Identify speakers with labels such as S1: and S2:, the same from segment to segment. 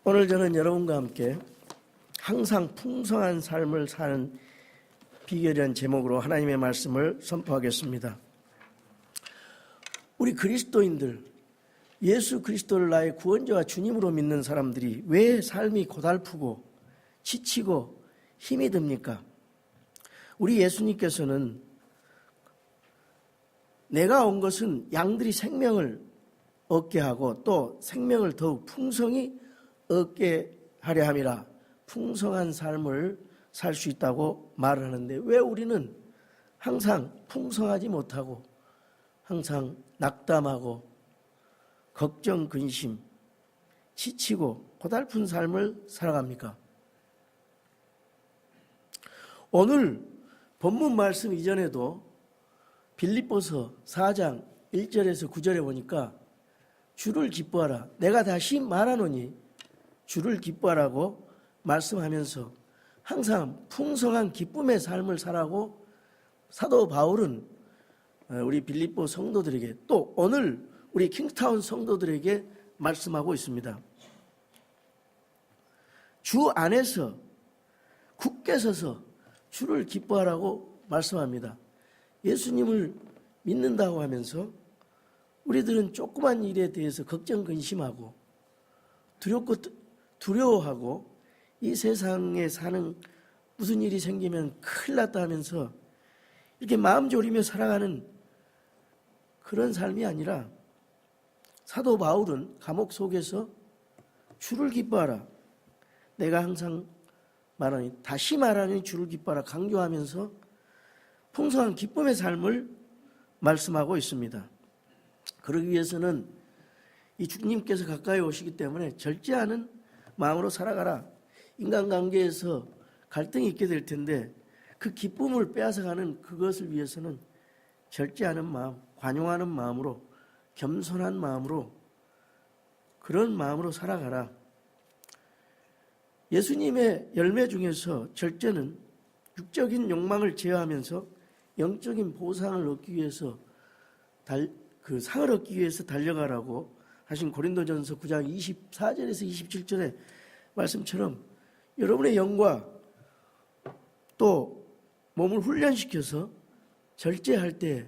S1: 오늘 저는 여러분과 함께 항상 풍성한 삶을 사는 비결이라는 제목으로 하나님의 말씀을 선포하겠습니다. 우리 그리스도인들, 예수 그리스도를 나의 구원자와 주님으로 믿는 사람들이 왜 삶이 고달프고 지치고 힘이 듭니까? 우리 예수님께서는 내가 온 것은 양들이 생명을 얻게 하고 또 생명을 더욱 풍성히 얻게 하려 함이라, 풍성한 삶을 살 수 있다고 말을 하는데 왜 우리는 항상 풍성하지 못하고 항상 낙담하고 걱정, 근심, 지치고 고달픈 삶을 살아갑니까? 오늘 본문 말씀 이전에도 빌립보서 4장 1절에서 9절에 보니까 주를 기뻐하라, 내가 다시 말하노니 주를 기뻐하라고 말씀하면서 항상 풍성한 기쁨의 삶을 살아고 사도 바울은 우리 빌립보 성도들에게 또 오늘 우리 킹스타운 성도들에게 말씀하고 있습니다. 주 안에서 굳게 서서 주를 기뻐하라고 말씀합니다. 예수님을 믿는다고 하면서 우리들은 조그만 일에 대해서 걱정 근심하고 두려워하고 이 세상에 사는 무슨 일이 생기면 큰일 났다 하면서 이렇게 마음 졸이며 살아가는 그런 삶이 아니라 사도 바울은 감옥 속에서 주를 기뻐하라, 내가 항상 말하니 다시 말하니 주를 기뻐하라 강조하면서 풍성한 기쁨의 삶을 말씀하고 있습니다. 그러기 위해서는 이 주님께서 가까이 오시기 때문에 절제하는 마음으로 살아가라. 인간관계에서 갈등이 있게 될 텐데 그 기쁨을 빼앗아가는 그것을 위해서는 절제하는 마음, 관용하는 마음으로, 겸손한 마음으로, 그런 마음으로 살아가라. 예수님의 열매 중에서 절제는 육적인 욕망을 제어하면서 영적인 보상을 얻기 위해서 그 상을 얻기 위해서 달려가라고 하신 고린도전서 9장 24절에서 27절의 말씀처럼 여러분의 영과 또 몸을 훈련시켜서 절제할 때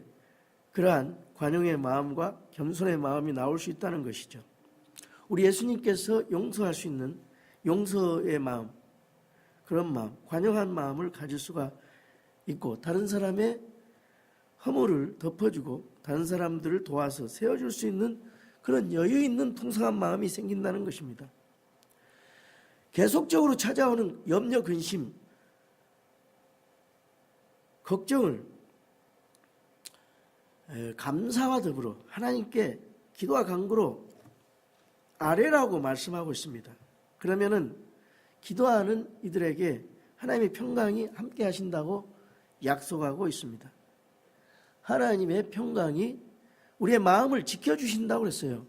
S1: 그러한 관용의 마음과 겸손의 마음이 나올 수 있다는 것이죠. 우리 예수님께서 용서할 수 있는 용서의 마음, 그런 마음, 관용한 마음을 가질 수가 있고 다른 사람의 허물을 덮어주고 다른 사람들을 도와서 세워줄 수 있는 그런 여유 있는 풍성한 마음이 생긴다는 것입니다. 계속적으로 찾아오는 염려, 근심, 걱정을 감사와 더불어 하나님께 기도와 간구로 아뢰라고 말씀하고 있습니다. 그러면은 기도하는 이들에게 하나님의 평강이 함께 하신다고 약속하고 있습니다. 하나님의 평강이 우리의 마음을 지켜주신다고 했어요.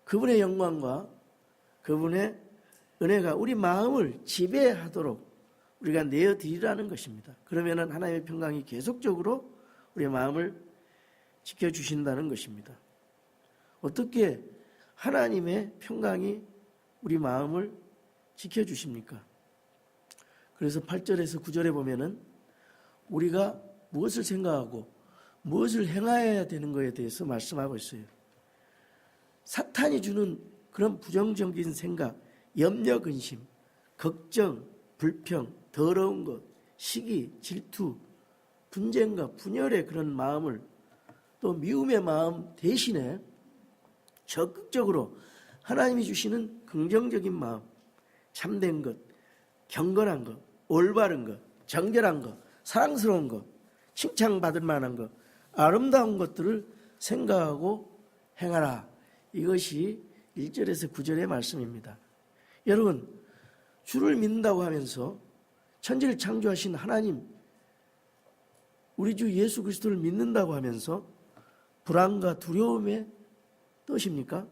S1: 그분의 영광과 그분의 은혜가 우리 마음을 지배하도록 우리가 내어드리라는 것입니다. 그러면 하나님의 평강이 계속적으로 우리의 마음을 지켜주신다는 것입니다. 어떻게 하나님의 평강이 우리 마음을 지켜주십니까? 그래서 8절에서 9절에 보면은 우리가 무엇을 생각하고 무엇을 행해야 되는 것에 대해서 말씀하고 있어요. 사탄이 주는 그런 부정적인 생각, 염려, 근심, 걱정, 불평, 더러운 것, 시기, 질투, 분쟁과 분열의 그런 마음을 또 미움의 마음 대신에 적극적으로 하나님이 주시는 긍정적인 마음, 참된 것, 경건한 것, 올바른 것, 정결한 것, 사랑스러운 것, 칭찬받을 만한 것, 아름다운 것들을 생각하고 행하라. 이것이 1절에서 9절의 말씀입니다. 여러분, 주를 믿는다고 하면서 천지를 창조하신 하나님, 우리 주 예수 그리스도를 믿는다고 하면서 불안과 두려움에 떠십니까?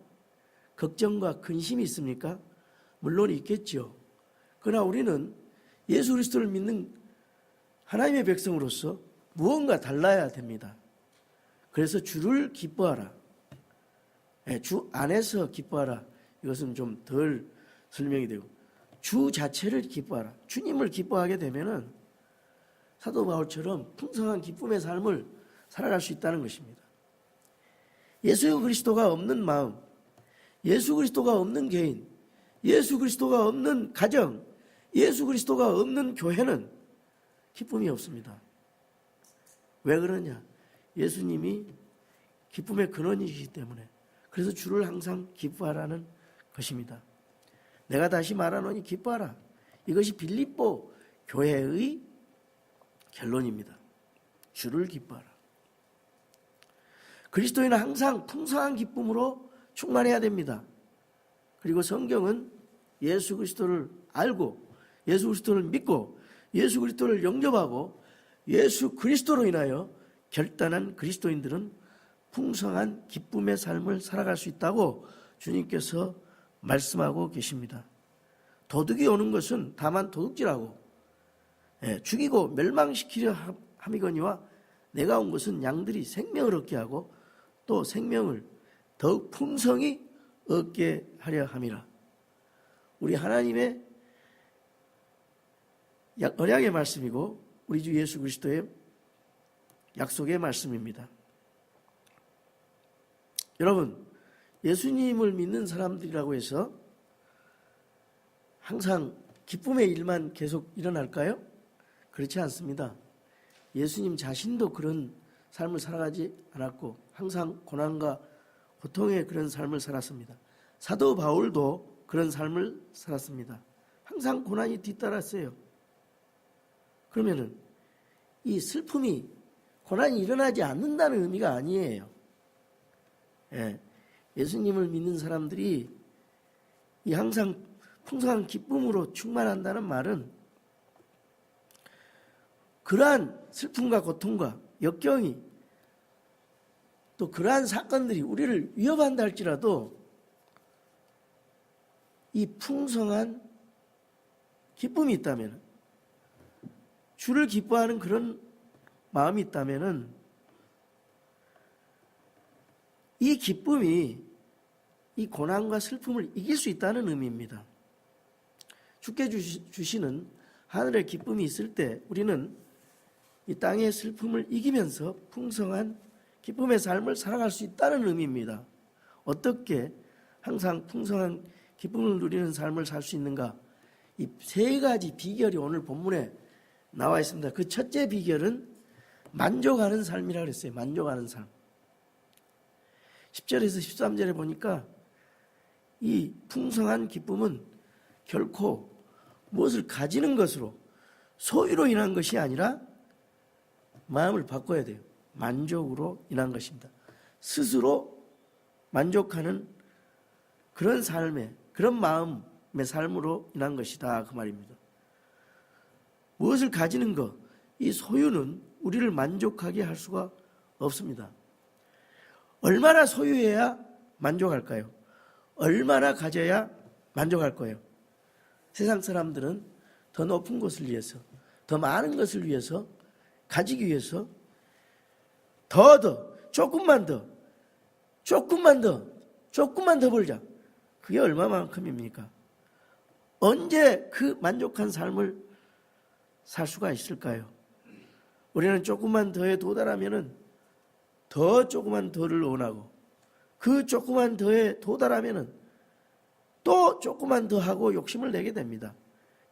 S1: 걱정과 근심이 있습니까? 물론 있겠죠. 그러나 우리는 예수 그리스도를 믿는 하나님의 백성으로서 무언가 달라야 됩니다. 그래서 주를 기뻐하라. 주 안에서 기뻐하라. 이것은 좀 덜 설명이 되고, 주 자체를 기뻐하라. 주님을 기뻐하게 되면은 사도 바울처럼 풍성한 기쁨의 삶을 살아갈 수 있다는 것입니다. 예수 그리스도가 없는 마음, 예수 그리스도가 없는 개인, 예수 그리스도가 없는 가정, 예수 그리스도가 없는 교회는 기쁨이 없습니다. 왜 그러냐? 예수님이 기쁨의 근원이시기 때문에. 그래서 주를 항상 기뻐하라는 것입니다. 내가 다시 말하노니 기뻐하라. 이것이 빌립보 교회의 결론입니다. 주를 기뻐하라. 그리스도인은 항상 풍성한 기쁨으로 충만해야 됩니다. 그리고 성경은 예수 그리스도를 알고 예수 그리스도를 믿고 예수 그리스도를 영접하고 예수 그리스도로 인하여 결단한 그리스도인들은 풍성한 기쁨의 삶을 살아갈 수 있다고 주님께서 말씀하고 계십니다. 도둑이 오는 것은 다만 도둑질하고 죽이고 멸망시키려 함이거니와 내가 온 것은 양들이 생명을 얻게 하고 또 생명을 더욱 풍성히 얻게 하려 함이라. 우리 하나님의 언약의 말씀이고 우리 주 예수 그리스도의 약속의 말씀입니다. 여러분, 예수님을 믿는 사람들이라고 해서 항상 기쁨의 일만 계속 일어날까요? 그렇지 않습니다. 예수님 자신도 그런 삶을 살아가지 않았고 항상 고난과 고통의 그런 삶을 살았습니다. 사도 바울도 그런 삶을 살았습니다. 항상 고난이 뒤따랐어요. 그러면은 이 슬픔이 고난이 일어나지 않는다는 의미가 아니에요. 예수님을 믿는 사람들이 이 항상 풍성한 기쁨으로 충만한다는 말은 그러한 슬픔과 고통과 역경이 또 그러한 사건들이 우리를 위협한다 할지라도 이 풍성한 기쁨이 있다면, 주를 기뻐하는 그런 마음이 있다면 이 기쁨이 이 고난과 슬픔을 이길 수 있다는 의미입니다. 주께 주시는 하늘의 기쁨이 있을 때 우리는 이 땅의 슬픔을 이기면서 풍성한 기쁨의 삶을 살아갈 수 있다는 의미입니다. 어떻게 항상 풍성한 기쁨을 누리는 삶을 살 수 있는가? 이 세 가지 비결이 오늘 본문에 나와 있습니다. 그 첫째 비결은 만족하는 삶이라고 그랬어요. 만족하는 삶. 10절에서 13절에 보니까 이 풍성한 기쁨은 결코 무엇을 가지는 것으로 소유로 인한 것이 아니라 마음을 바꿔야 돼요. 만족으로 인한 것입니다. 스스로 만족하는 그런 삶의, 그런 마음의 삶으로 인한 것이다, 그 말입니다. 무엇을 가지는 것, 이 소유는 우리를 만족하게 할 수가 없습니다. 얼마나 소유해야 만족할까요? 얼마나 가져야 만족할 거예요? 세상 사람들은 더 높은 것을 위해서, 더 많은 것을 위해서, 가지기 위해서 조금만 더 벌자. 그게 얼마만큼입니까? 언제 그 만족한 삶을 살 수가 있을까요? 우리는 조금만 더에 도달하면은 더 조그만 더를 원하고, 그 조그만 더에 도달하면은 또 조그만 더 하고 욕심을 내게 됩니다.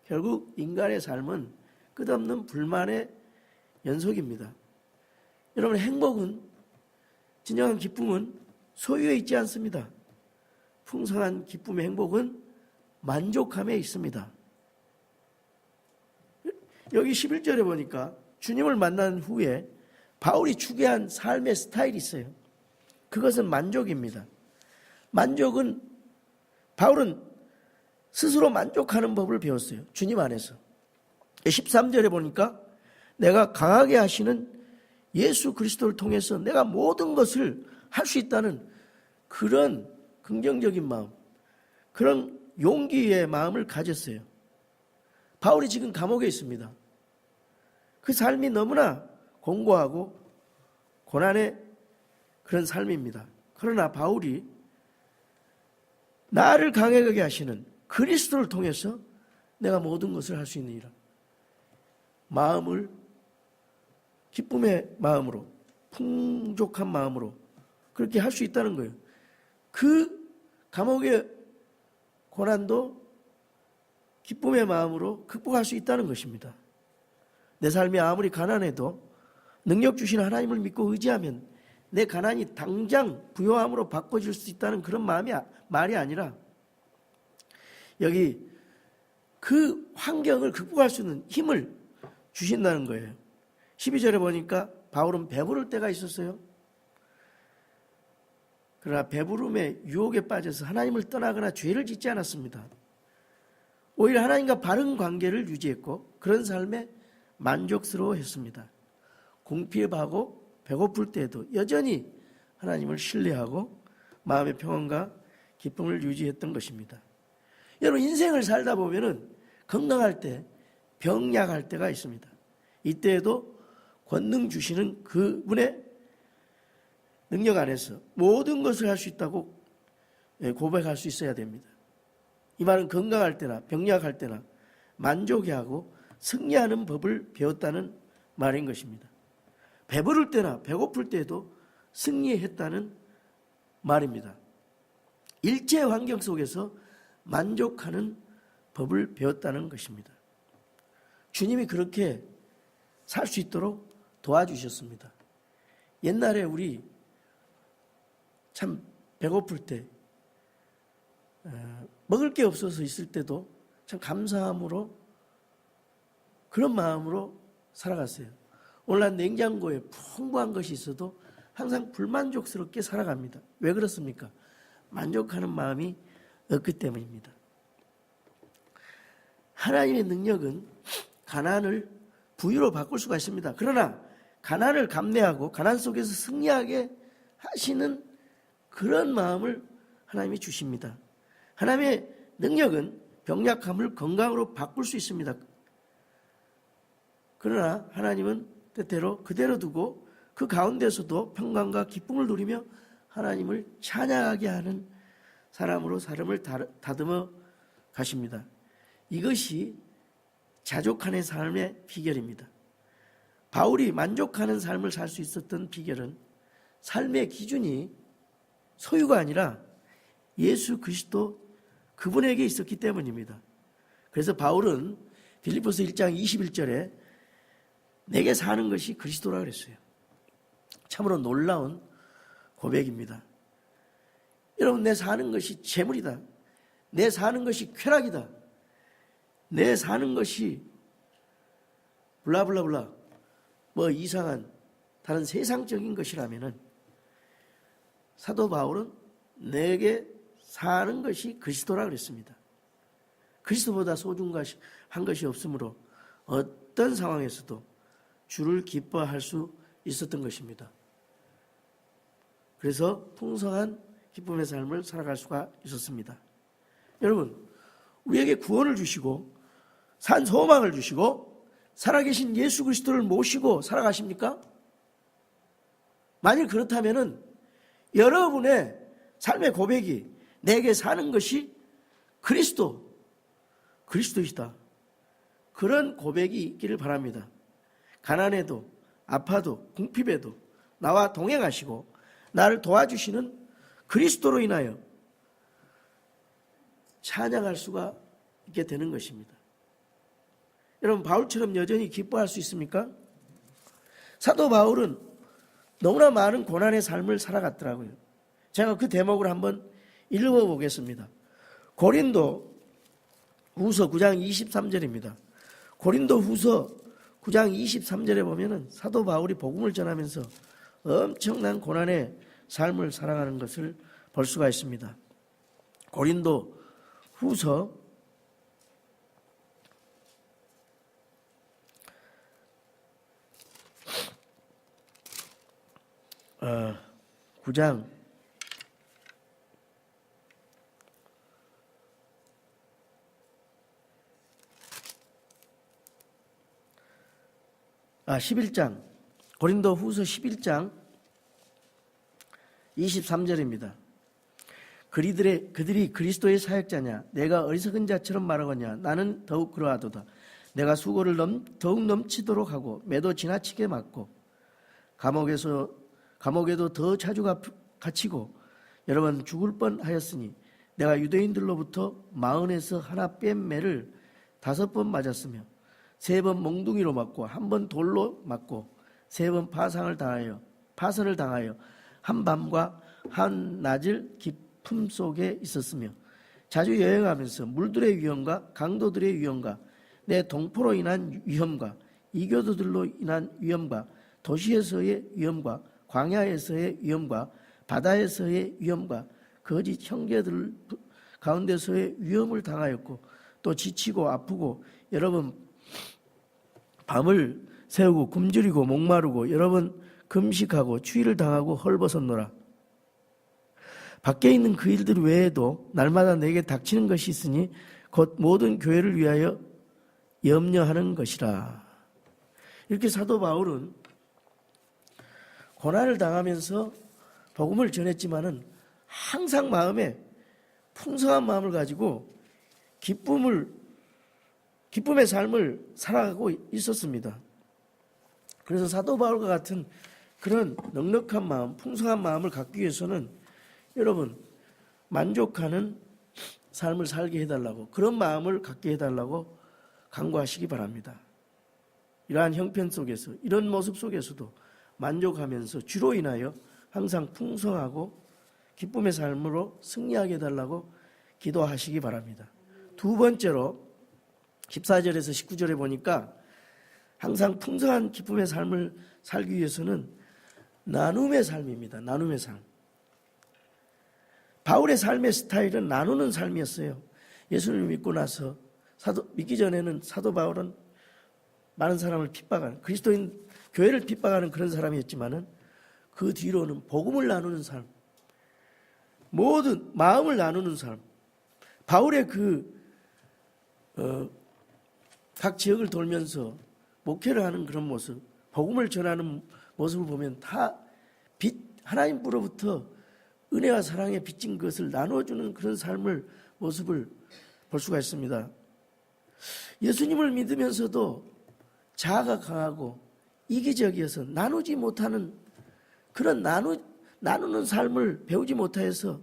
S1: 결국 인간의 삶은 끝없는 불만의 연속입니다. 여러분, 행복은, 진정한 기쁨은 소유에 있지 않습니다. 풍성한 기쁨의 행복은 만족함에 있습니다. 여기 11절에 보니까 주님을 만난 후에 바울이 추구한 삶의 스타일이 있어요. 그것은 만족입니다. 바울은 스스로 만족하는 법을 배웠어요. 주님 안에서. 13절에 보니까 내가 강하게 하시는 예수 그리스도를 통해서 내가 모든 것을 할 수 있다는 그런 긍정적인 마음, 그런 용기의 마음을 가졌어요. 바울이 지금 감옥에 있습니다. 그 삶이 너무나 공고하고 고난의 그런 삶입니다. 그러나 바울이 나를 강하게 하시는 그리스도를 통해서 내가 모든 것을 할 수 있느니라. 마음을 기쁨의 마음으로, 풍족한 마음으로 그렇게 할 수 있다는 거예요. 그 감옥의 고난도 기쁨의 마음으로 극복할 수 있다는 것입니다. 내 삶이 아무리 가난해도 능력 주신 하나님을 믿고 의지하면 내 가난이 당장 부요함으로 바꿔질 수 있다는 그런 말이 아니라, 여기 그 환경을 극복할 수 있는 힘을 주신다는 거예요. 12절에 보니까 바울은 배부를 때가 있었어요. 그러나 배부름의 유혹에 빠져서 하나님을 떠나거나 죄를 짓지 않았습니다. 오히려 하나님과 바른 관계를 유지했고 그런 삶에 만족스러워했습니다. 궁핍하고 배고플 때에도 여전히 하나님을 신뢰하고 마음의 평안과 기쁨을 유지했던 것입니다. 여러분, 인생을 살다 보면은 건강할 때, 병약할 때가 있습니다. 이때에도 권능 주시는 그분의 능력 안에서 모든 것을 할 수 있다고 고백할 수 있어야 됩니다. 이 말은 건강할 때나 병약할 때나 만족해하고 승리하는 법을 배웠다는 말인 것입니다. 배부를 때나 배고플 때에도 승리했다는 말입니다. 일체 환경 속에서 만족하는 법을 배웠다는 것입니다. 주님이 그렇게 살 수 있도록 도와주셨습니다. 옛날에 우리 참 배고플 때, 먹을 게 없어서 있을 때도 참 감사함으로, 그런 마음으로 살아갔어요. 오늘날 냉장고에 풍부한 것이 있어도 항상 불만족스럽게 살아갑니다. 왜 그렇습니까? 만족하는 마음이 없기 때문입니다. 하나님의 능력은 가난을 부유로 바꿀 수가 있습니다. 그러나 가난을 감내하고 가난 속에서 승리하게 하시는 그런 마음을 하나님이 주십니다. 하나님의 능력은 병약함을 건강으로 바꿀 수 있습니다. 그러나 하나님은 때때로 그대로 두고 그 가운데서도 평강과 기쁨을 누리며 하나님을 찬양하게 하는 사람으로 삶을 다듬어 가십니다. 이것이 자족하는 삶의 비결입니다. 바울이 만족하는 삶을 살 수 있었던 비결은 삶의 기준이 소유가 아니라 예수 그리스도 그분에게 있었기 때문입니다. 그래서 바울은 빌립보서 1장 21절에 내게 사는 것이 그리스도라 그랬어요. 참으로 놀라운 고백입니다. 여러분, 내 사는 것이 재물이다, 내 사는 것이 쾌락이다, 내 사는 것이 블라블라블라 뭐 이상한 다른 세상적인 것이라면은 사도 바울은 내게 사는 것이 그리스도라 그랬습니다. 그리스도보다 소중한 것이 없으므로 어떤 상황에서도 주를 기뻐할 수 있었던 것입니다. 그래서 풍성한 기쁨의 삶을 살아갈 수가 있었습니다. 여러분, 우리에게 구원을 주시고 산 소망을 주시고 살아계신 예수 그리스도를 모시고 살아가십니까? 만일 그렇다면은 여러분의 삶의 고백이 내게 사는 것이 그리스도이시다, 그런 고백이 있기를 바랍니다. 가난해도 아파도 궁핍해도 나와 동행하시고 나를 도와주시는 그리스도로 인하여 찬양할 수가 있게 되는 것입니다. 여러분, 바울처럼 여전히 기뻐할 수 있습니까? 사도 바울은 너무나 많은 고난의 삶을 살아갔더라고요. 제가 그 대목을 한번 읽어보겠습니다. 고린도 후서 9장 23절입니다. 고린도 후서 9장 23절에 보면은 사도 바울이 복음을 전하면서 엄청난 고난의 삶을 살아가는 것을 볼 수가 있습니다. 고린도 후서 9장 11장 고린도 후서 11장 23절입니다. 그들이 그리스도의 사역자냐? 내가 어리석은 자처럼 말하거냐? 나는 더욱 그러하도다. 내가 수고를 더욱 넘치도록 하고 매도 지나치게 맞고 감옥에도 더 자주 갇히고 여러 번 죽을 뻔하였으니 내가 유대인들로부터 40에서 하나 뺀 매를 5번 맞았으며 3번 몽둥이로 맞고 1번 돌로 맞고 3번 파선을 당하여 한 밤과 한 낮을 깊음 속에 있었으며 자주 여행하면서 물들의 위험과 강도들의 위험과 내 동포로 인한 위험과 이교도들로 인한 위험과 도시에서의 위험과 광야에서의 위험과 바다에서의 위험과 거짓 형제들 가운데서의 위험을 당하였고 또 지치고 아프고 여러 번 밤을 새우고 굶주리고 목마르고 여러 번 금식하고 추위를 당하고 헐벗었노라. 밖에 있는 그 일들 외에도 날마다 내게 닥치는 것이 있으니 곧 모든 교회를 위하여 염려하는 것이라. 이렇게 사도 바울은 고난을 당하면서 복음을 전했지만은 항상 마음에 풍성한 마음을 가지고 기쁨의 삶을 살아가고 있었습니다. 그래서 사도 바울과 같은 그런 넉넉한 마음, 풍성한 마음을 갖기 위해서는 여러분 만족하는 삶을 살게 해달라고, 그런 마음을 갖게 해달라고 간구하시기 바랍니다. 이러한 형편 속에서, 이런 모습 속에서도 만족하면서 주로 인하여 항상 풍성하고 기쁨의 삶으로 승리하게 해달라고 기도하시기 바랍니다. 두 번째로 14절에서 19절에 보니까 항상 풍성한 기쁨의 삶을 살기 위해서는 나눔의 삶입니다. 나눔의 삶. 바울의 삶의 스타일은 나누는 삶이었어요. 예수님을 믿고 나서 믿기 전에는 사도 바울은 많은 사람을 핍박하는, 그리스도인 교회를 핍박하는 그런 사람이었지만은 그 뒤로는 복음을 나누는 삶, 모든 마음을 나누는 삶. 바울의 각 지역을 돌면서 목회를 하는 그런 모습, 복음을 전하는 모습을 보면 다 하나님으로부터 은혜와 사랑에 빚진 것을 나눠주는 그런 삶을, 모습을 볼 수가 있습니다. 예수님을 믿으면서도 자아가 강하고 이기적이어서 나누지 못하는 그런 나누는 삶을 배우지 못해서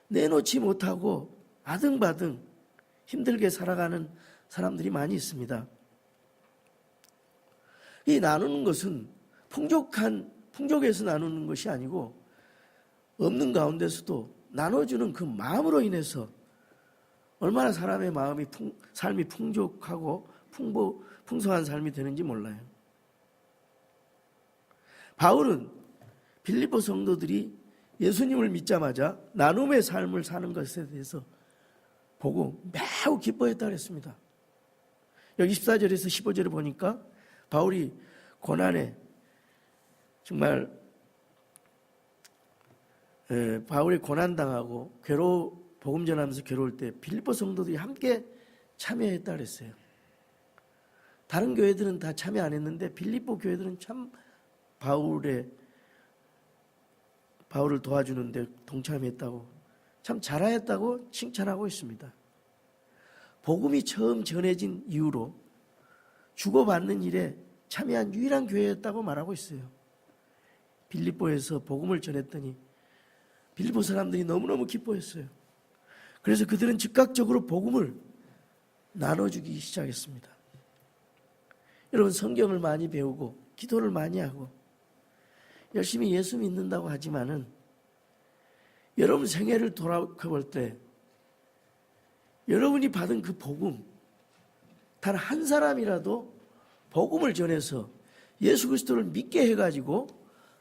S1: 내놓지 못하고 아등바등 힘들게 살아가는 사람들이 많이 있습니다. 이 나누는 것은 풍족해서 나누는 것이 아니고 없는 가운데서도 나눠주는 그 마음으로 인해서 얼마나 사람의 삶이 풍족하고 풍성한 삶이 되는지 몰라요. 바울은 빌립보 성도들이 예수님을 믿자마자 나눔의 삶을 사는 것에 대해서 보고 매우 기뻐했다고 했습니다. 여기 14절에서 15절에 보니까 바울이 고난에 정말 바울이 고난당하고 복음 전하면서 괴로울 때 빌립보 성도들이 함께 참여했다고 했어요. 다른 교회들은 다 참여 안 했는데 빌립보 교회들은 참 바울을 도와주는데 동참했다고, 참 잘하였다고 칭찬하고 있습니다. 복음이 처음 전해진 이후로 주고받는 일에 참여한 유일한 교회였다고 말하고 있어요. 빌립보에서 복음을 전했더니 빌립보 사람들이 너무너무 기뻐했어요. 그래서 그들은 즉각적으로 복음을 나눠주기 시작했습니다. 여러분, 성경을 많이 배우고 기도를 많이 하고 열심히 예수 믿는다고 하지만은 여러분 생애를 돌아볼 때 여러분이 받은 그 복음, 단 한 사람이라도 복음을 전해서 예수 그리스도를 믿게 해가지고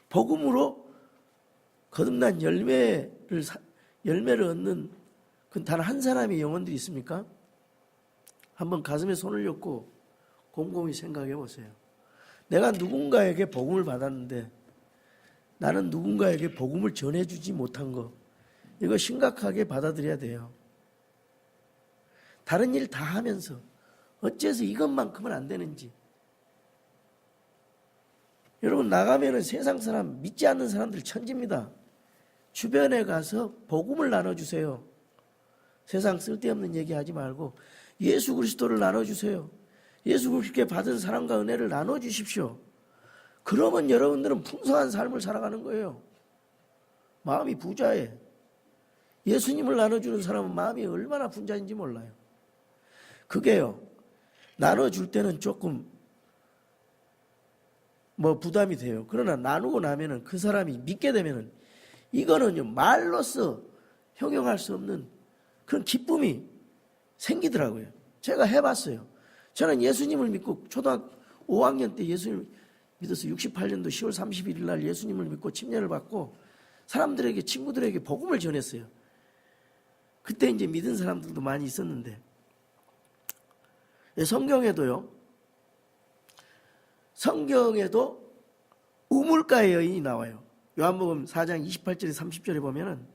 S1: 복음으로 거듭난 열매를 얻는 그 단 한 사람의 영혼들이 있습니까? 한번 가슴에 손을 얹고 곰곰이 생각해 보세요. 내가 누군가에게 복음을 받았는데 나는 누군가에게 복음을 전해주지 못한 거, 이거 심각하게 받아들여야 돼요. 다른 일 다 하면서 어째서 이것만큼은 안 되는지. 여러분, 나가면은 세상 사람, 믿지 않는 사람들 천지입니다. 주변에 가서 복음을 나눠주세요. 세상 쓸데없는 얘기하지 말고 예수 그리스도를 나눠주세요. 예수 그리스도께 받은 사랑과 은혜를 나눠주십시오. 그러면 여러분들은 풍성한 삶을 살아가는 거예요. 마음이 부자해. 예수님을 나눠주는 사람은 마음이 얼마나 부자인지 몰라요. 그게요, 나눠줄 때는 조금 부담이 돼요. 그러나 나누고 나면은 그 사람이 믿게 되면은 이거는요, 말로써 형용할 수 없는 그런 기쁨이 생기더라고요. 제가 해봤어요. 저는 예수님을 믿고 초등학교 5학년 때 예수님을 믿어서 68년도 10월 31일 날 예수님을 믿고 침례를 받고 사람들에게, 친구들에게 복음을 전했어요. 그때 이제 믿은 사람들도 많이 있었는데, 성경에도 우물가의 여인이 나와요. 요한복음 4장 28절에 30절에 보면은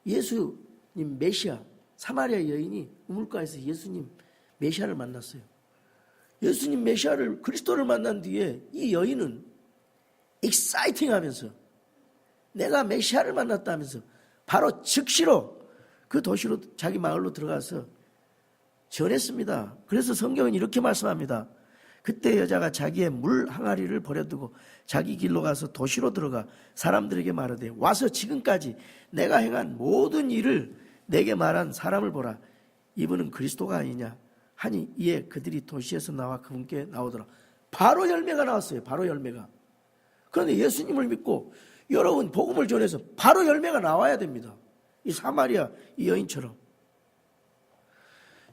S1: 예수님 메시아, 사마리아 여인이 우물가에서 예수님 메시아를 만났어요. 예수님 메시아를, 그리스도를 만난 뒤에 이 여인은 익사이팅 하면서 내가 메시아를 만났다 하면서 바로 즉시로 그 도시로, 자기 마을로 들어가서 전했습니다. 그래서 성경은 이렇게 말씀합니다. 그때 여자가 자기의 물 항아리를 버려두고 자기 길로 가서 도시로 들어가 사람들에게 말하되, 와서 지금까지 내가 행한 모든 일을 내게 말한 사람을 보라. 이분은 그리스도가 아니냐 하니, 이에 그들이 도시에서 나와 그분께 나오더라. 바로 열매가 나왔어요. 바로 열매가. 그런데 예수님을 믿고 여러분 복음을 전해서 바로 열매가 나와야 됩니다. 이 사마리아 이 여인처럼.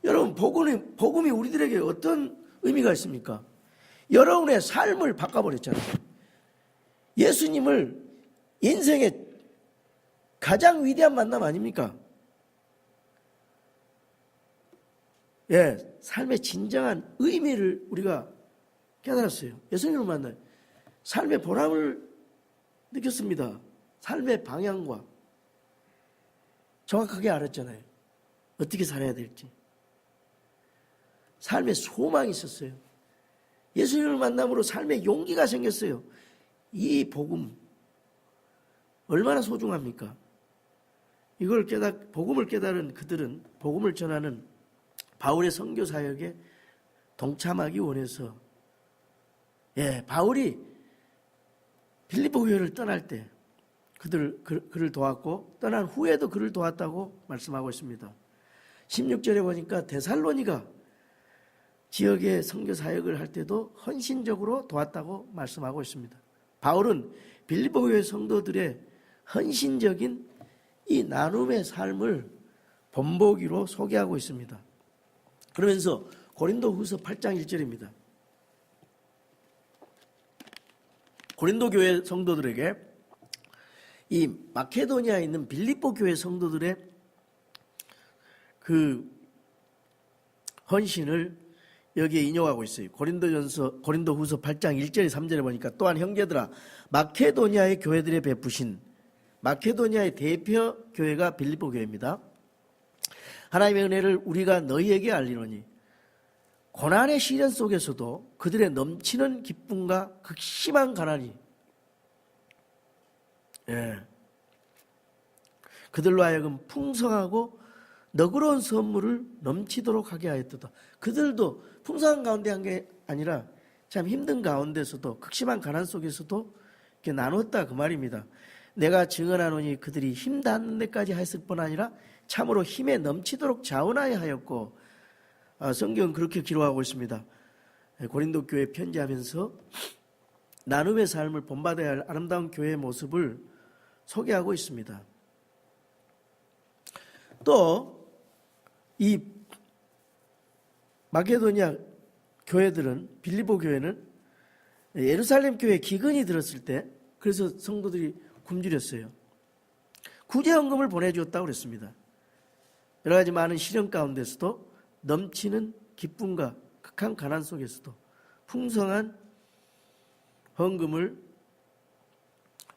S1: 여러분, 복음이 우리들에게 어떤 의미가 있습니까? 여러분의 삶을 바꿔버렸잖아요. 예수님을 인생의 가장 위대한 만남 아닙니까? 예, 삶의 진정한 의미를 우리가 깨달았어요. 예수님을 만나요. 삶의 보람을 느꼈습니다. 삶의 방향과 정확하게 알았잖아요. 어떻게 살아야 될지. 삶의 소망이 있었어요. 예수님을 만남으로 삶의 용기가 생겼어요. 이 복음 얼마나 소중합니까? 이걸 복음을 깨달은 그들은 복음을 전하는 바울의 선교 사역에 동참하기 원해서, 바울이 빌립보 교회를 떠날 때 그를 도왔고, 떠난 후에도 그를 도왔다고 말씀하고 있습니다. 16절에 보니까 데살로니가 지역의 선교 사역을 할 때도 헌신적으로 도왔다고 말씀하고 있습니다. 바울은 빌립보 교회 성도들의 헌신적인 이 나눔의 삶을 본보기로 소개하고 있습니다. 그러면서 고린도후서 8장 1절입니다. 고린도 교회 성도들에게 이 마케도니아에 있는 빌립보 교회 성도들의 그 헌신을 여기에 인용하고 있어요. 고린도후서 8장 1절에 3절에 보니까, 또한 형제들아, 마케도니아의 교회들의 베푸신, 마케도니아의 대표 교회가 빌립보 교회입니다. 하나님의 은혜를 우리가 너희에게 알리노니, 고난의 시련 속에서도 그들의 넘치는 기쁨과 극심한 가난이, 그들로 하여금 풍성하고 너그러운 선물을 넘치도록 하게 하였도다. 그들도 풍성한 가운데 한 게 아니라 참 힘든 가운데서도, 극심한 가난 속에서도 이렇게 나눴다, 그 말입니다. 내가 증언하노니 그들이 힘 닿는 데까지 했을 뿐 아니라 참으로 힘에 넘치도록 자원하여 하였고, 성경은 그렇게 기록하고 있습니다. 고린도 교회 편지하면서 나눔의 삶을 본받아야 할 아름다운 교회의 모습을 소개하고 있습니다. 또 이 마케도니아 교회들은, 빌립보 교회는 예루살렘 교회 기근이 들었을 때, 그래서 성도들이 굶주렸어요. 구제헌금을 보내주었다고 그랬습니다. 여러 가지 많은 시련 가운데서도 넘치는 기쁨과 극한 가난 속에서도 풍성한 헌금을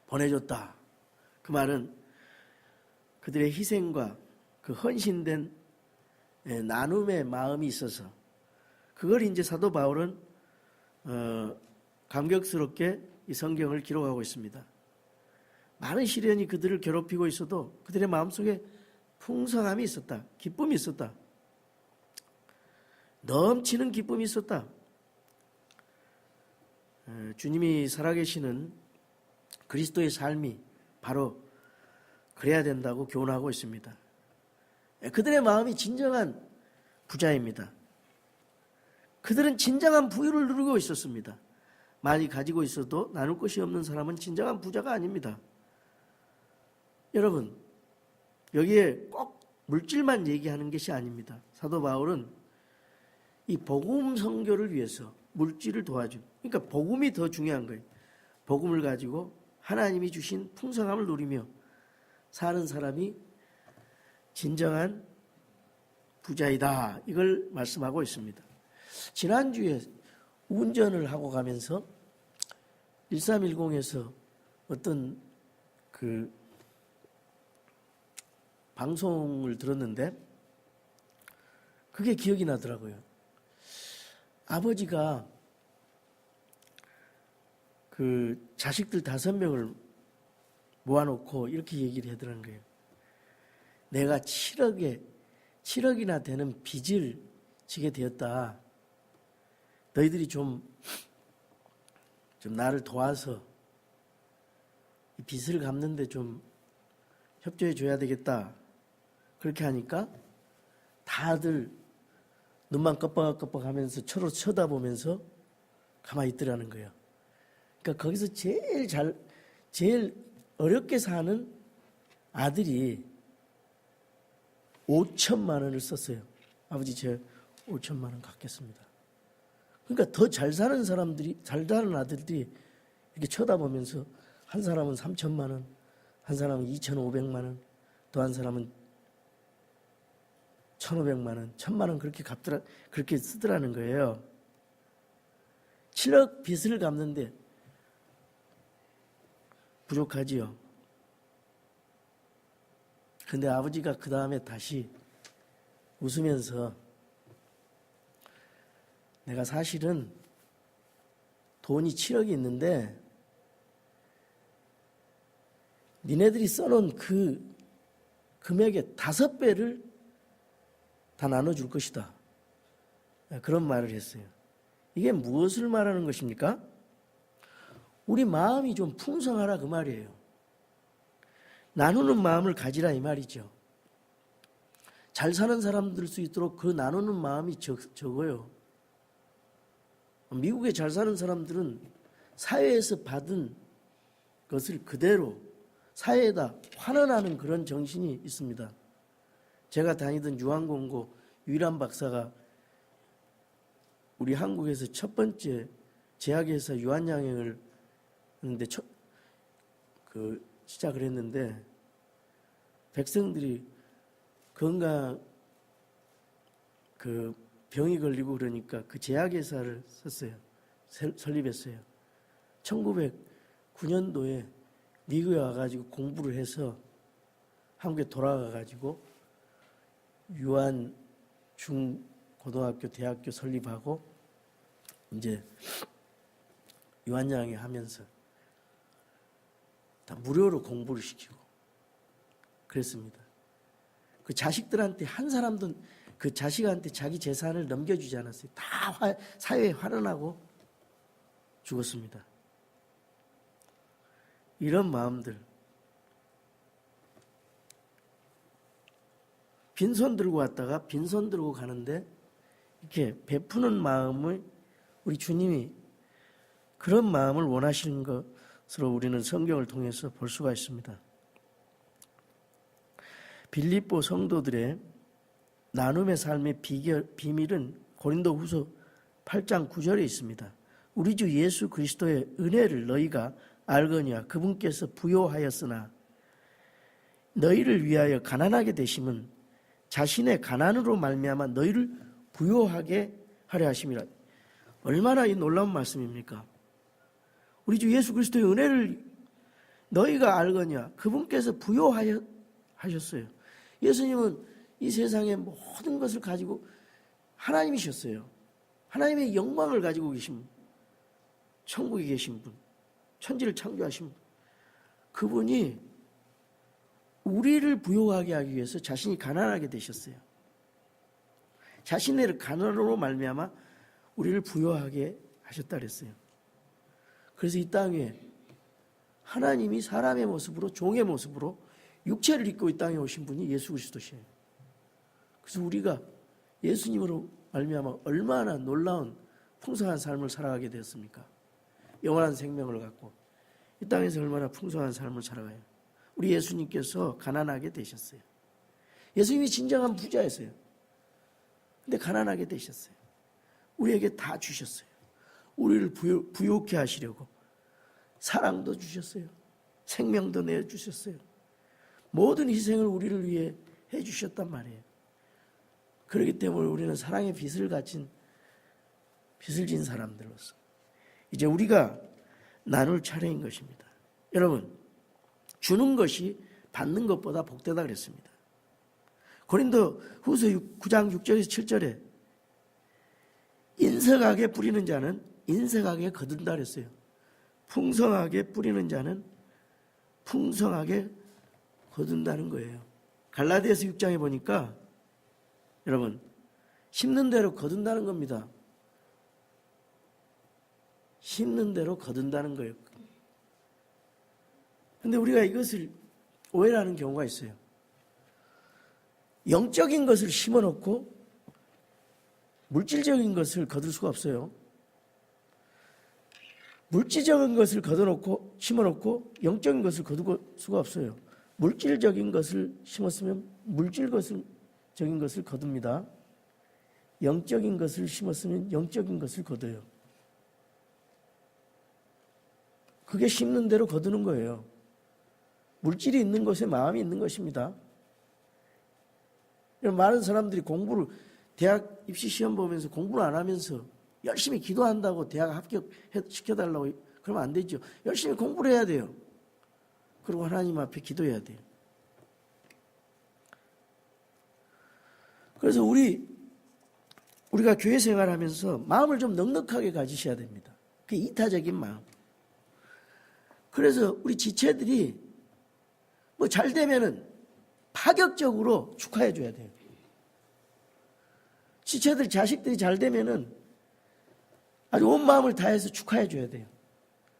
S1: 보내줬다. 그 말은 그들의 희생과 그 헌신된 나눔의 마음이 있어서, 그걸 이제 사도 바울은 감격스럽게 이 성경을 기록하고 있습니다. 많은 시련이 그들을 괴롭히고 있어도 그들의 마음속에 풍성함이 있었다. 기쁨이 있었다. 넘치는 기쁨이 있었다. 주님이 살아계시는 그리스도의 삶이 바로 그래야 된다고 교훈하고 있습니다. 그들의 마음이 진정한 부자입니다. 그들은 진정한 부유를 누리고 있었습니다. 많이 가지고 있어도 나눌 것이 없는 사람은 진정한 부자가 아닙니다. 여러분, 여기에 꼭 물질만 얘기하는 것이 아닙니다. 사도 바울은 이 복음 선교를 위해서 물질을 도와준, 그러니까 복음이 더 중요한 거예요. 복음을 가지고 하나님이 주신 풍성함을 누리며 사는 사람이 진정한 부자이다. 이걸 말씀하고 있습니다. 지난주에 운전을 하고 가면서 1310에서 어떤 그 방송을 들었는데 그게 기억이 나더라고요. 아버지가 그 자식들 5명을 모아놓고 이렇게 얘기를 하더라는 거예요. 내가 7억이나 되는 빚을 지게 되었다. 너희들이 좀 나를 도와서 이 빚을 갚는데 좀 협조해 줘야 되겠다. 그렇게 하니까 다들 눈만 껌뻑껌뻑 하면서 서로 쳐다보면서 가만히 있더라는 거예요. 그러니까 거기서 제일 어렵게 사는 아들이 5천만 원을 썼어요. 아버지, 제 5천만 원 갚겠습니다. 그러니까 더 잘 사는 아들들이 이렇게 쳐다보면서 한 사람은 3천만 원, 한 사람은 2,500만 원, 또 한 사람은 1,500만 원, 1,000만 원 그렇게 쓰더라는 거예요. 7억 빚을 갚는데 부족하지요. 근데 아버지가 그 다음에 다시 웃으면서 내가 사실은 돈이 7억이 있는데 니네들이 써놓은 그 금액의 5배를 다 나눠줄 것이다. 그런 말을 했어요. 이게 무엇을 말하는 것입니까? 우리 마음이 좀 풍성하라 그 말이에요. 나누는 마음을 가지라 이 말이죠. 잘 사는 사람들 수 있도록 그 나누는 마음이 적어요. 미국에 잘 사는 사람들은 사회에서 받은 것을 그대로 사회에다 환원하는 그런 정신이 있습니다. 제가 다니던 유한공고 유일한 박사가 우리 한국에서 첫 번째 제약회사 유한양행을 했는데 시작을 했는데 백성들이 건강 병이 걸리고 그러니까 그 제약회사를 썼어요. 설립했어요. 1909년도에 미국에 와가지고 공부를 해서 한국에 돌아가가지고 유한 중고등학교, 대학교 설립하고 이제 유한양행 하면서 다 무료로 공부를 시키고 그랬습니다. 그 자식들한테 한 사람도 그 자식한테 자기 재산을 넘겨주지 않았어요. 다 사회에 환원하고 죽었습니다. 이런 마음들, 빈손 들고 왔다가 빈손 들고 가는데 이렇게 베푸는 마음을 우리 주님이 그런 마음을 원하시는 것으로 우리는 성경을 통해서 볼 수가 있습니다. 빌립보 성도들의 나눔의 삶의 비밀은 고린도후서 8장 9절에 있습니다. 우리 주 예수 그리스도의 은혜를 너희가 알거니와 그분께서 부요하였으나 너희를 위하여 가난하게 되심은 자신의 가난으로 말미암아 너희를 부요하게 하려 하심이라. 얼마나 이 놀라운 말씀입니까? 우리 주 예수 그리스도의 은혜를 너희가 알거니와 그분께서 부요하셨어요. 예수님은 이 세상의 모든 것을 가지고 하나님이셨어요. 하나님의 영광을 가지고 계신 분, 천국에 계신 분, 천지를 창조하신 분. 그분이 우리를 부요하게 하기 위해서 자신이 가난하게 되셨어요. 자신의 가난으로 말미암아 우리를 부요하게 하셨다 그랬어요. 그래서 이 땅에 하나님이 사람의 모습으로, 종의 모습으로 육체를 입고 이 땅에 오신 분이 예수 그리스도시에요. 그래서 우리가 예수님으로 말미암아 얼마나 놀라운 풍성한 삶을 살아가게 되었습니까? 영원한 생명을 갖고 이 땅에서 얼마나 풍성한 삶을 살아가요. 우리 예수님께서 가난하게 되셨어요. 예수님이 진정한 부자였어요. 근데 가난하게 되셨어요. 우리에게 다 주셨어요. 우리를 부요케 하시려고 사랑도 주셨어요. 생명도 내주셨어요. 모든 희생을 우리를 위해 해주셨단 말이에요. 그렇기 때문에 우리는 사랑의 빚을 진 사람들로서 이제 우리가 나눌 차례인 것입니다. 여러분, 주는 것이 받는 것보다 복되다 그랬습니다. 고린도 후서 9장 6절에서 7절에 인석하게 뿌리는 자는 인석하게 거둔다 그랬어요. 풍성하게 뿌리는 자는 풍성하게 거둔다는 거예요. 갈라디아서 6장에 보니까 여러분, 심는 대로 거둔다는 겁니다. 심는 대로 거둔다는 거예요. 근데 우리가 이것을 오해하는 경우가 있어요. 영적인 것을 심어놓고 물질적인 것을 거둘 수가 없어요. 물질적인 것을 심어놓고 영적인 것을 거둘 수가 없어요. 물질적인 것을 심었으면 물질적인 것을 거둡니다. 영적인 것을 심었으면 영적인 것을 거둬요. 그게 심는 대로 거두는 거예요. 물질이 있는 곳에 마음이 있는 것입니다. 많은 사람들이 대학 입시 시험 보면서 공부를 안 하면서 열심히 기도한다고 대학 합격시켜달라고 그러면 안 되죠. 열심히 공부를 해야 돼요. 그리고 하나님 앞에 기도해야 돼요. 그래서 우리가 교회 생활하면서 마음을 좀 넉넉하게 가지셔야 됩니다. 그게 이타적인 마음. 그래서 우리 지체들이 잘 되면은 파격적으로 축하해 줘야 돼요. 지체들, 자식들이 잘 되면은 아주 온 마음을 다해서 축하해 줘야 돼요.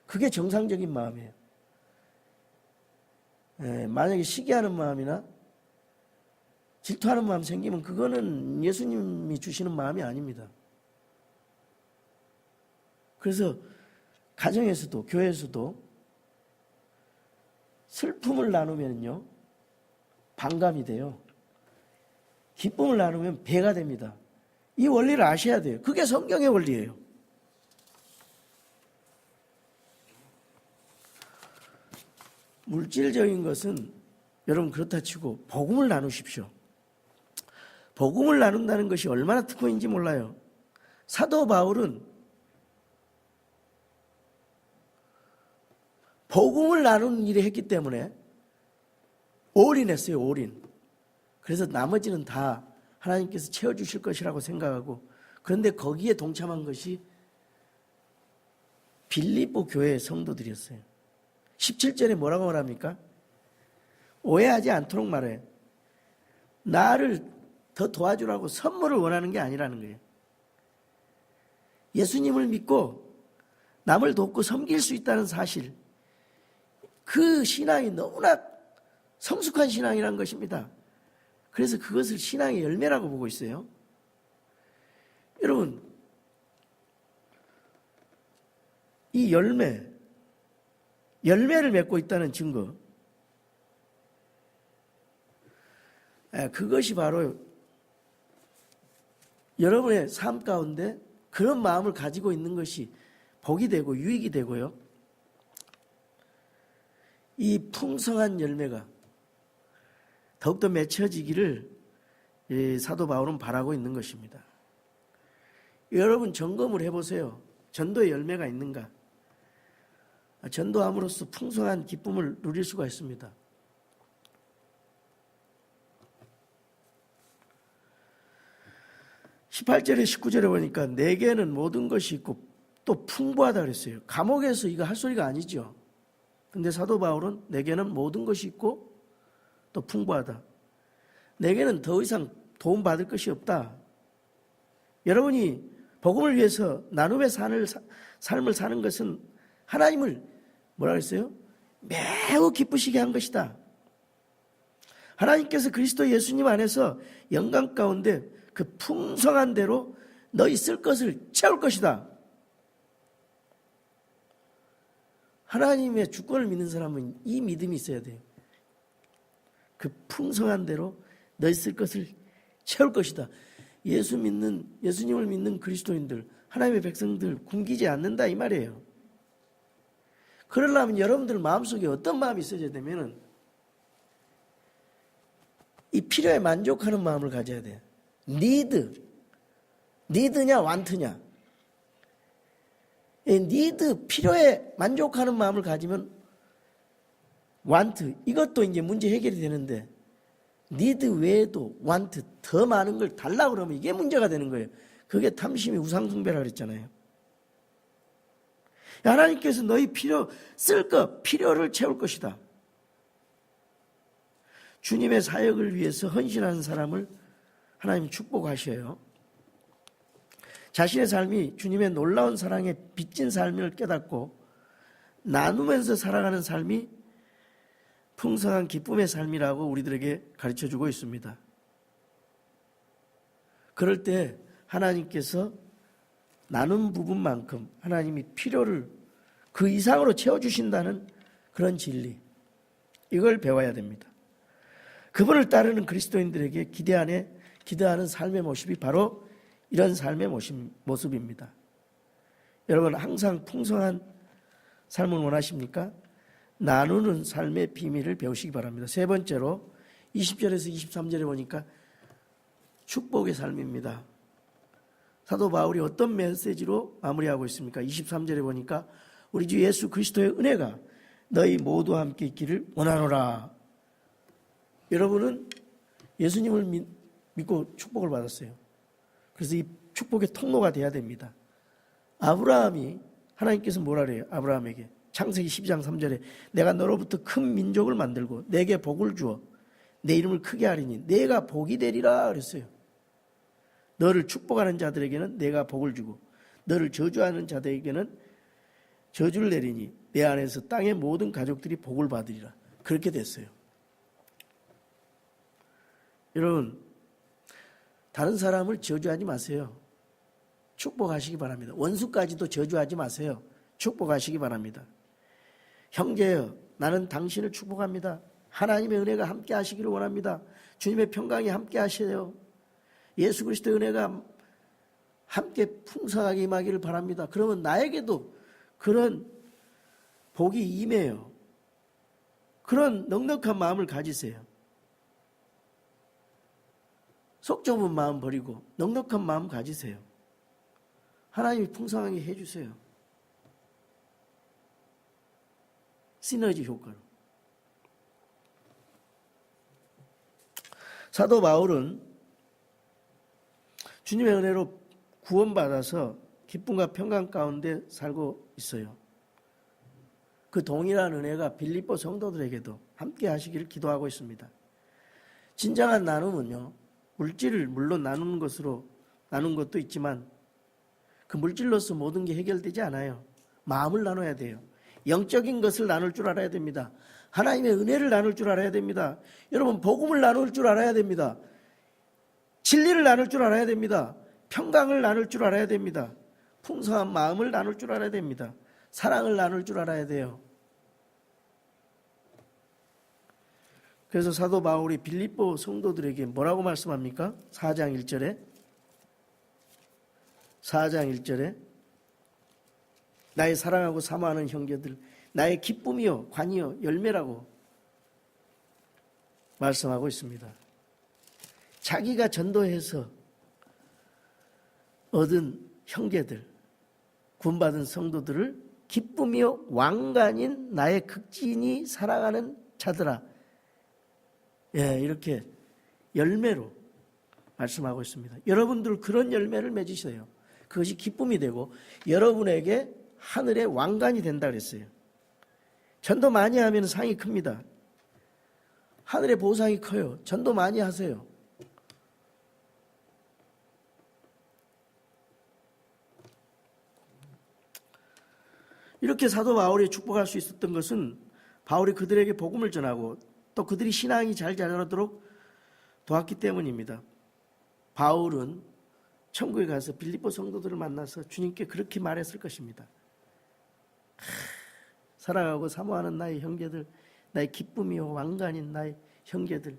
S1: 그게 정상적인 마음이에요. 만약에 시기하는 마음이나 질투하는 마음 생기면 그거는 예수님이 주시는 마음이 아닙니다. 그래서 가정에서도 교회에서도 슬픔을 나누면요 반감이 돼요. 기쁨을 나누면 배가 됩니다. 이 원리를 아셔야 돼요. 그게 성경의 원리예요. 물질적인 것은 여러분 그렇다 치고 복음을 나누십시오. 복음을 나눈다는 것이 얼마나 특권인지 몰라요. 사도 바울은 복음을 나누는 일을 했기 때문에 올인했어요. 올인. 그래서 나머지는 다 하나님께서 채워주실 것이라고 생각하고, 그런데 거기에 동참한 것이 빌립보 교회의 성도들이었어요. 17절에 뭐라고 말합니까? 오해하지 않도록 말해요. 나를 더 도와주라고 선물을 원하는 게 아니라는 거예요. 예수님을 믿고 남을 돕고 섬길 수 있다는 사실, 그 신앙이 너무나 성숙한 신앙이라는 것입니다. 그래서 그것을 신앙의 열매라고 보고 있어요. 여러분, 이 열매를 맺고 있다는 증거, 그것이 바로 여러분의 삶 가운데 그런 마음을 가지고 있는 것이 복이 되고 유익이 되고요. 이 풍성한 열매가 더욱더 맺혀지기를 사도 바울은 바라고 있는 것입니다. 여러분 점검을 해보세요. 전도의 열매가 있는가? 전도함으로써 풍성한 기쁨을 누릴 수가 있습니다. (18절에) (19절에) 보니까 내게는 모든 것이 있고 또 풍부하다 그랬어요. 감옥에서 이거 할 소리가 아니죠. 근데 사도 바울은 내게는 모든 것이 있고 또 풍부하다. 내게는 더 이상 도움 받을 것이 없다. 여러분이 복음을 위해서 나눔의 삶을 사는 것은 하나님을 뭐라 그랬어요? 매우 기쁘시게 한 것이다. 하나님께서 그리스도 예수님 안에서 영광 가운데 그 풍성한 대로 너희 쓸 것을 채울 것이다. 하나님의 주권을 믿는 사람은 이 믿음이 있어야 돼요. 그 풍성한 대로 너희 쓸 것을 채울 것이다. 예수님을 믿는 그리스도인들, 하나님의 백성들 굶기지 않는다 이 말이에요. 그러려면 여러분들 마음속에 어떤 마음이 있어야 되면은 이 필요에 만족하는 마음을 가져야 돼요. 니드냐 완트냐. 니드 필요에 만족하는 마음을 가지면 완트 이것도 이제 문제 해결이 되는데 니드 외에도 완트 더 많은 걸 달라고 그러면 이게 문제가 되는 거예요. 그게 탐심이 우상숭배라고 그랬잖아요. 하나님께서 너희 필요를 채울 것이다. 주님의 사역을 위해서 헌신하는 사람을 하나님 축복하셔요. 자신의 삶이 주님의 놀라운 사랑에 빚진 삶을 깨닫고 나누면서 살아가는 삶이 풍성한 기쁨의 삶이라고 우리들에게 가르쳐주고 있습니다. 그럴 때 하나님께서 나눈 부분만큼 하나님이 필요를 그 이상으로 채워주신다는 그런 진리, 이걸 배워야 됩니다. 그분을 따르는 그리스도인들에게 기대하는 삶의 모습이 바로 이런 삶의 모습입니다. 여러분 항상 풍성한 삶을 원하십니까? 나누는 삶의 비밀을 배우시기 바랍니다. 세 번째로 20절에서 23절에 보니까 축복의 삶입니다. 사도 바울이 어떤 메시지로 마무리하고 있습니까? 23절에 보니까 우리 주 예수 그리스도의 은혜가 너희 모두와 함께 있기를 원하노라. 여러분은 예수님을 믿고 축복을 받았어요. 그래서 이 축복의 통로가 돼야 됩니다. 아브라함이 하나님께서 뭐라 그래요? 아브라함에게 창세기 12장 3절에 내가 너로부터 큰 민족을 만들고 내게 복을 주어 내 이름을 크게 하리니 내가 복이 되리라 그랬어요. 너를 축복하는 자들에게는 내가 복을 주고 너를 저주하는 자들에게는 저주를 내리니 내 안에서 땅의 모든 가족들이 복을 받으리라. 그렇게 됐어요. 여러분 다른 사람을 저주하지 마세요. 축복하시기 바랍니다. 원수까지도 저주하지 마세요. 축복하시기 바랍니다. 형제여 나는 당신을 축복합니다. 하나님의 은혜가 함께 하시기를 원합니다. 주님의 평강이 함께 하세요. 예수 그리스도의 은혜가 함께 풍성하게 임하기를 바랍니다. 그러면 나에게도 그런 복이 임해요. 그런 넉넉한 마음을 가지세요. 속 좁은 마음 버리고 넉넉한 마음 가지세요. 하나님이 풍성하게 해주세요. 시너지 효과로. 사도 바울은 주님의 은혜로 구원받아서 기쁨과 평강 가운데 살고 있어요. 그 동일한 은혜가 빌립보 성도들에게도 함께 하시기를 기도하고 있습니다. 진정한 나눔은요, 물질을 물론 나누는 것도 있지만 그 물질로서 모든 게 해결되지 않아요. 마음을 나눠야 돼요. 영적인 것을 나눌 줄 알아야 됩니다. 하나님의 은혜를 나눌 줄 알아야 됩니다. 여러분 복음을 나눌 줄 알아야 됩니다. 진리를 나눌 줄 알아야 됩니다. 평강을 나눌 줄 알아야 됩니다. 풍성한 마음을 나눌 줄 알아야 됩니다. 사랑을 나눌 줄 알아야 돼요. 그래서 사도 바울이 빌립보 성도들에게 뭐라고 말씀합니까? 4장 1절에 나의 사랑하고 사모하는 형제들, 나의 기쁨이요 관이요 열매라고 말씀하고 있습니다. 자기가 전도해서 얻은 형제들, 구원받은 성도들을 기쁨이요 왕관인 나의 극진히 사랑하는 자들아, 이렇게 열매로 말씀하고 있습니다. 여러분들 그런 열매를 맺으세요. 그것이 기쁨이 되고 여러분에게 하늘의 왕관이 된다 그랬어요. 전도 많이 하면 상이 큽니다. 하늘의 보상이 커요. 전도 많이 하세요. 이렇게 사도 바울이 축복할 수 있었던 것은 바울이 그들에게 복음을 전하고 또 그들이 신앙이 잘 자라도록 도왔기 때문입니다. 바울은 천국에 가서 빌립보 성도들을 만나서 주님께 그렇게 말했을 것입니다. 사랑하고 사모하는 나의 형제들, 나의 기쁨이요 왕관인 나의 형제들,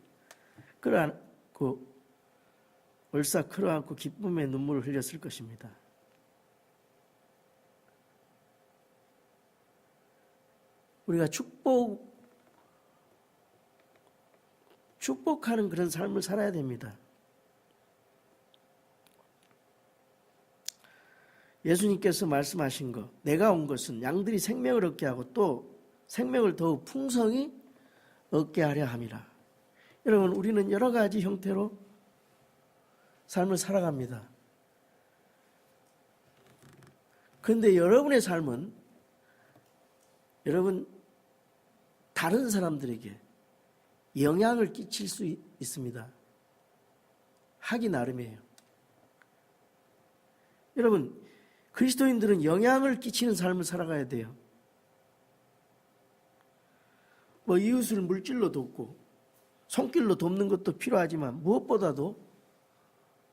S1: 끌어안고 얼싸 끌어안고 기쁨의 눈물을 흘렸을 것입니다. 우리가 축복하는 그런 삶을 살아야 됩니다. 예수님께서 말씀하신 것, 내가 온 것은 양들이 생명을 얻게 하고 또 생명을 더욱 풍성히 얻게 하려 함이라. 여러분, 우리는 여러 가지 형태로 삶을 살아갑니다. 그런데 여러분의 삶은 여러분 다른 사람들에게 영향을 끼칠 수 있습니다. 하기 나름이에요. 여러분, 그리스도인들은 영향을 끼치는 삶을 살아가야 돼요. 이웃을 물질로 돕고 손길로 돕는 것도 필요하지만 무엇보다도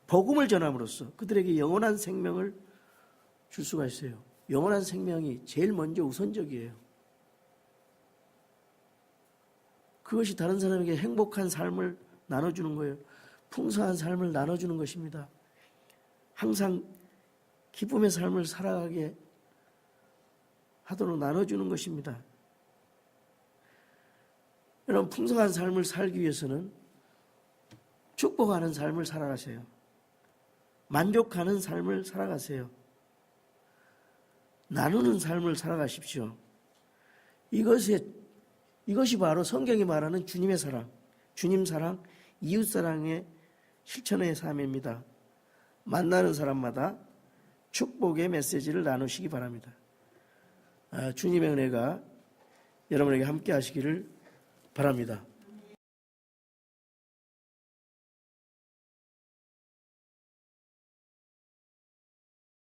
S1: 복음을 전함으로써 그들에게 영원한 생명을 줄 수가 있어요. 영원한 생명이 제일 먼저 우선적이에요. 그것이 다른 사람에게 행복한 삶을 나눠주는 거예요. 풍성한 삶을 나눠주는 것입니다. 항상 기쁨의 삶을 살아가게 하도록 나눠주는 것입니다. 여러분, 풍성한 삶을 살기 위해서는 축복하는 삶을 살아가세요. 만족하는 삶을 살아가세요. 나누는 삶을 살아가십시오. 이것이 바로 성경이 말하는 주님의 사랑, 주님 사랑, 이웃 사랑의 실천의 삶입니다. 만나는 사람마다 축복의 메시지를 나누시기 바랍니다. 주님의 은혜가 여러분에게 함께 하시기를 바랍니다.